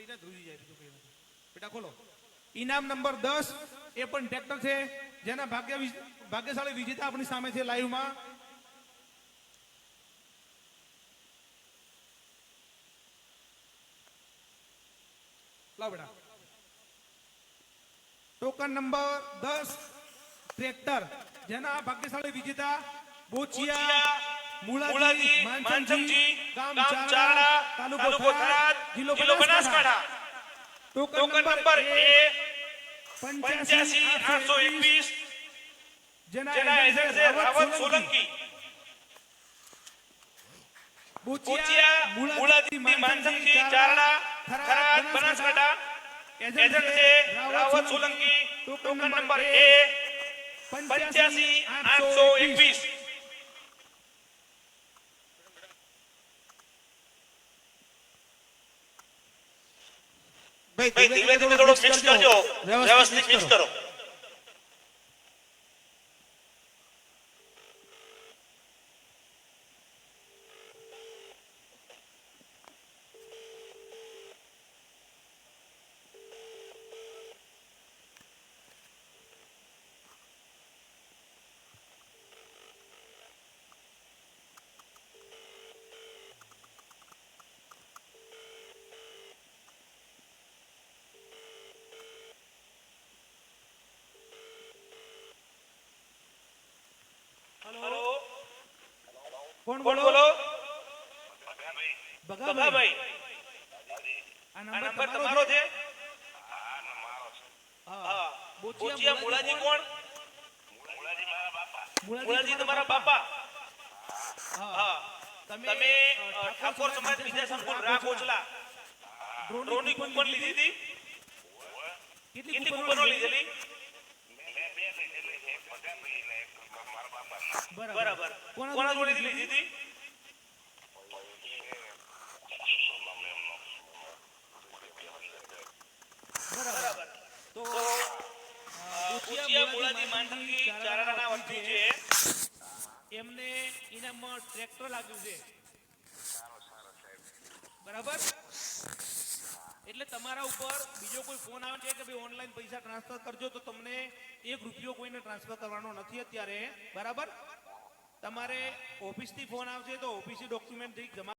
ખોલી જાય ધ્રુજી જાય બીજું કઈ નથી બેટા ખોલો ઇનામ નંબર 10 એ પણ ટ્રેક્ટર છે જેના ભાગ્યશાળી વિજેતા આપણી સામે છે લાઈવમાં લાવ બેટા ટોકન નંબર 10 ટ્રેક્ટર જેના ભાગ્યશાળી વિજેતા બોચિયા મુળાજી માનસંગજી ગામ ચારડા તાલુકો થરાદ જિલ્લો બનાસકાંઠા ટોકન નંબર 85821 જેના એજન્ટ છે રાવત સોલંકી બોચિયા મુળાજી માનસંગજી ચારડા થરાદ બનાસકાંઠા એજન્ટ છે રાવત સોલંકી ટોકન નંબર 85821 ભાઈ ધીમે ધીમે થોડું મિક્સ કરજો વ્યવસ્થિત મિક્સ કરો કોણ બોલો બગાભાઈ આ નંબર તમારો છે હા બોચિયા મુળાજી કોણ મુળાજી તમારા બાપા હા તમે ઠાકોર સમાજ વિદ્યા સંકુલ રાકોચલા ડ્રોની કૂપન લીધી હતી કેટલી કૂપનો લીધેલી બરાબર કોના જોડે લીધી હતી બરાબર તો બોચિયા મુળાજી માનસંગી ચારડાના વતની છે એમને ઇનામમાં ટ્રેક્ટર લાગ્યું છે બરાબર એટલે તમારા ઉપર બીજો કોઈ ફોન આવે છે કે ભાઈ ઓનલાઈન પૈસા ટ્રાન્સફર કરજો તો તમને 1 રૂપિયો કોઈને ટ્રાન્સફર કરવાનો નથી અત્યારે બરાબર તમારે ઓફિસથી ફોન આવશે તો ઓફિસી ડોક્યુમેન્ટ જમા